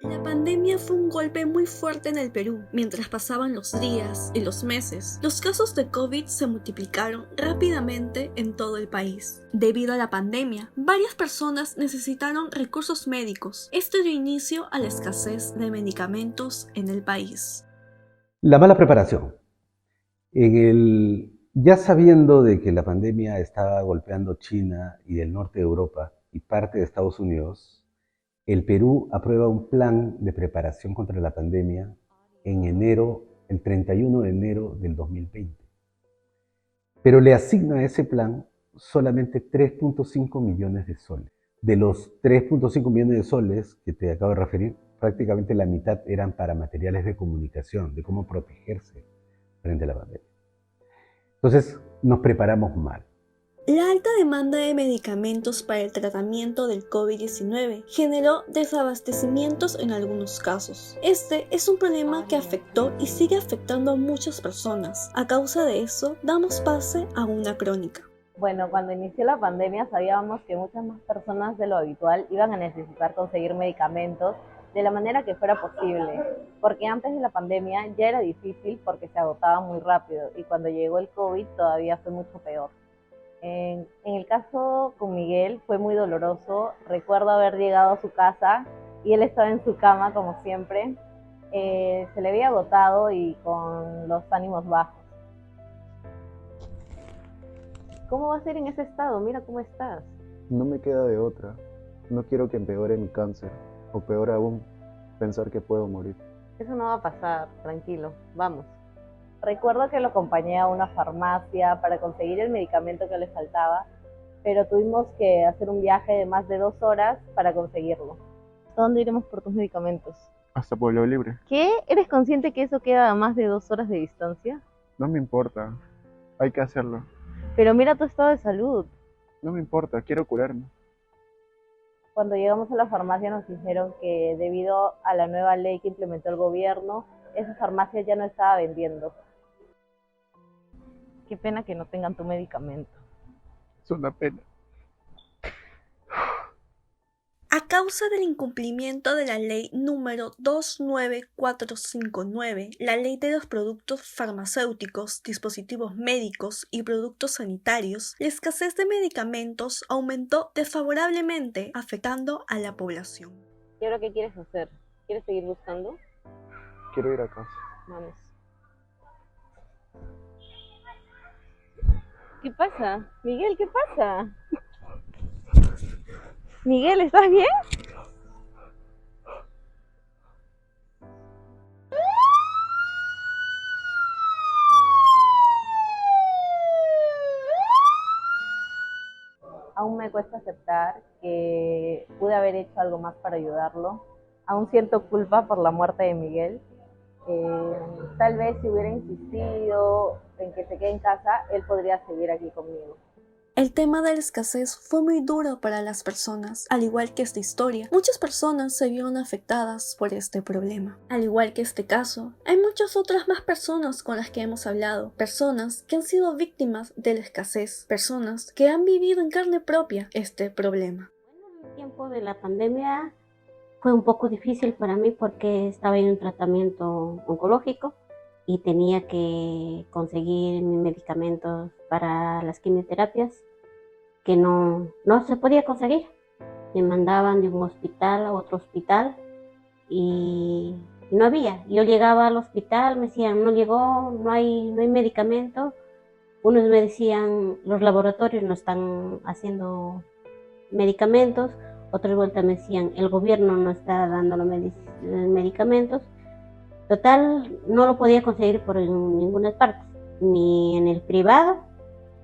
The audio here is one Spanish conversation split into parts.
La pandemia fue un golpe muy fuerte en el Perú. Mientras pasaban los días y los meses, los casos de COVID se multiplicaron rápidamente en todo el país. Debido a la pandemia, varias personas necesitaron recursos médicos. Esto dio inicio a la escasez de medicamentos en el país. La mala preparación. Ya sabiendo de que la pandemia estaba golpeando China y el norte de Europa y parte de Estados Unidos, el Perú aprueba un plan de preparación contra la pandemia en enero, el 31 de enero del 2020. Pero le asigna a ese plan solamente 3.5 millones de soles. De los 3.5 millones de soles que te acabo de referir, prácticamente la mitad eran para materiales de comunicación, de cómo protegerse frente a la pandemia. Entonces nos preparamos mal. La alta demanda de medicamentos para el tratamiento del COVID-19 generó desabastecimientos en algunos casos. Este es un problema que afectó y sigue afectando a muchas personas. A causa de eso, damos pase a una crónica. Bueno, cuando inició la pandemia sabíamos que muchas más personas de lo habitual iban a necesitar conseguir medicamentos de la manera que fuera posible, porque antes de la pandemia ya era difícil porque se agotaba muy rápido y cuando llegó el COVID todavía fue mucho peor. En el caso con Miguel fue muy doloroso. Recuerdo haber llegado a su casa y él estaba en su cama como siempre. Se le había agotado y con los ánimos bajos. ¿Cómo va a ser en ese estado? Mira cómo estás. No me queda de otra. No quiero que empeore mi cáncer, o peor aún, pensar que puedo morir. Eso no va a pasar, tranquilo, vamos. Recuerdo que lo acompañé a una farmacia para conseguir el medicamento que le faltaba, pero tuvimos que hacer un viaje de más de 2 horas para conseguirlo. ¿A dónde iremos por tus medicamentos? Hasta Pueblo Libre. ¿Qué? ¿Eres consciente que eso queda a más de 2 horas de distancia? No me importa. Hay que hacerlo. Pero mira tu estado de salud. No me importa, quiero curarme. Cuando llegamos a la farmacia nos dijeron que debido a la nueva ley que implementó el gobierno, esa farmacia ya no estaba vendiendo. Qué pena que no tengan tu medicamento. Es una pena. A causa del incumplimiento de la ley número 29459, la ley de los productos farmacéuticos, dispositivos médicos y productos sanitarios, la escasez de medicamentos aumentó desfavorablemente, afectando a la población. ¿Y ahora qué quieres hacer? ¿Quieres seguir buscando? Quiero ir a casa. Vamos. ¿Qué pasa? Miguel, ¿qué pasa? Miguel, ¿estás bien? Aún me cuesta aceptar que pude haber hecho algo más para ayudarlo. Aún siento culpa por la muerte de Miguel. Tal vez si hubiera insistido en que se quede en casa, él podría seguir aquí conmigo. El tema de la escasez fue muy duro para las personas. Al igual que esta historia, muchas personas se vieron afectadas por este problema. Al igual que este caso, hay muchas otras más personas con las que hemos hablado, personas que han sido víctimas de la escasez, personas que han vivido en carne propia este problema. El tiempo de la pandemia fue un poco difícil para mí porque estaba en un tratamiento oncológico y tenía que conseguir mis medicamentos para las quimioterapias que no se podía conseguir. Me mandaban de un hospital a otro hospital y no había. Yo llegaba al hospital, me decían, no llegó, no hay medicamento. Unos me decían, los laboratorios no están haciendo medicamentos. Otros vueltas me decían, el gobierno no está dando los medicamentos. Total, no lo podía conseguir por ninguna parte, ni en el privado,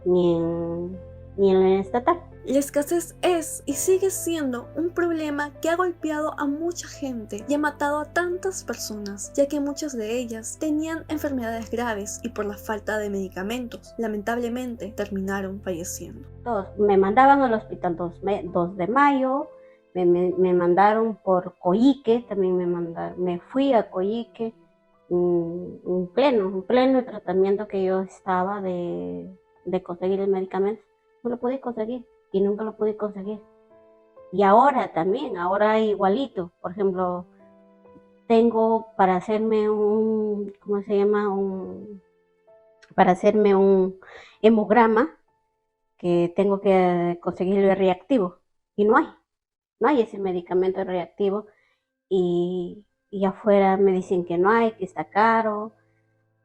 ni en el estatal. La escasez es y sigue siendo un problema que ha golpeado a mucha gente y ha matado a tantas personas, ya que muchas de ellas tenían enfermedades graves y por la falta de medicamentos, lamentablemente terminaron falleciendo. Todos me mandaban al hospital 2 de mayo, me mandaron por Coique, también me fui a Coique, en pleno tratamiento que yo estaba de conseguir el medicamento. No lo pude conseguir y nunca lo pude conseguir. Y ahora también, ahora igualito. Por ejemplo, tengo para hacerme ¿cómo se llama? Para hacerme un hemograma, que tengo que conseguirlo reactivo. Y no hay ese medicamento reactivo. Y afuera me dicen que no hay, que está caro.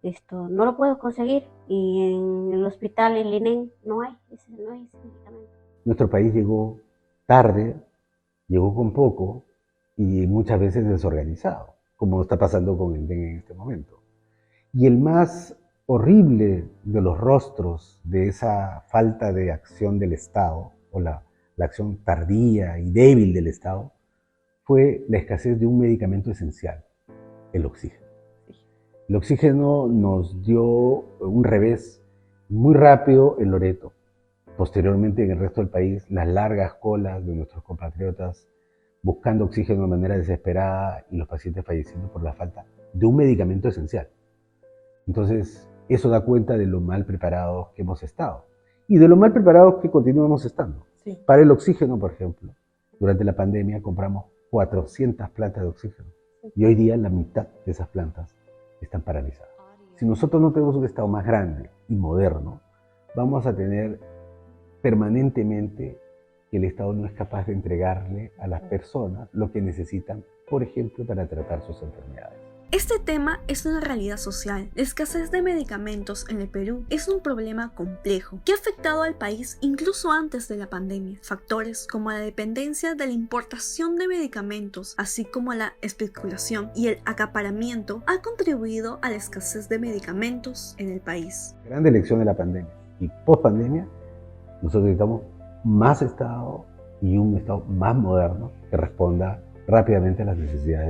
Esto no lo puedo conseguir. Y en el hospital, en Linen, no hay ese medicamento. Nuestro país llegó tarde, llegó con poco y muchas veces desorganizado, como está pasando con el dengue en este momento. Y el más horrible de los rostros de esa falta de acción del Estado, o la acción tardía y débil del Estado, fue la escasez de un medicamento esencial, el oxígeno. El oxígeno nos dio un revés muy rápido en Loreto. Posteriormente, en el resto del país, las largas colas de nuestros compatriotas buscando oxígeno de manera desesperada y los pacientes falleciendo por la falta de un medicamento esencial. Entonces, eso da cuenta de lo mal preparados que hemos estado y de lo mal preparados que continuamos estando. Sí. Para el oxígeno, por ejemplo, durante la pandemia compramos 400 plantas de oxígeno y hoy día la mitad de esas plantas están paralizadas. Si nosotros no tenemos un Estado más grande y moderno, vamos a tener permanentemente que el Estado no es capaz de entregarle a las personas lo que necesitan, por ejemplo, para tratar sus enfermedades. Este tema es una realidad social. La escasez de medicamentos en el Perú es un problema complejo que ha afectado al país incluso antes de la pandemia. Factores como la dependencia de la importación de medicamentos, así como la especulación y el acaparamiento, han contribuido a la escasez de medicamentos en el país. Grande lección de la pandemia y post-pandemia, nosotros necesitamos más Estado y un Estado más moderno que responda rápidamente a las necesidades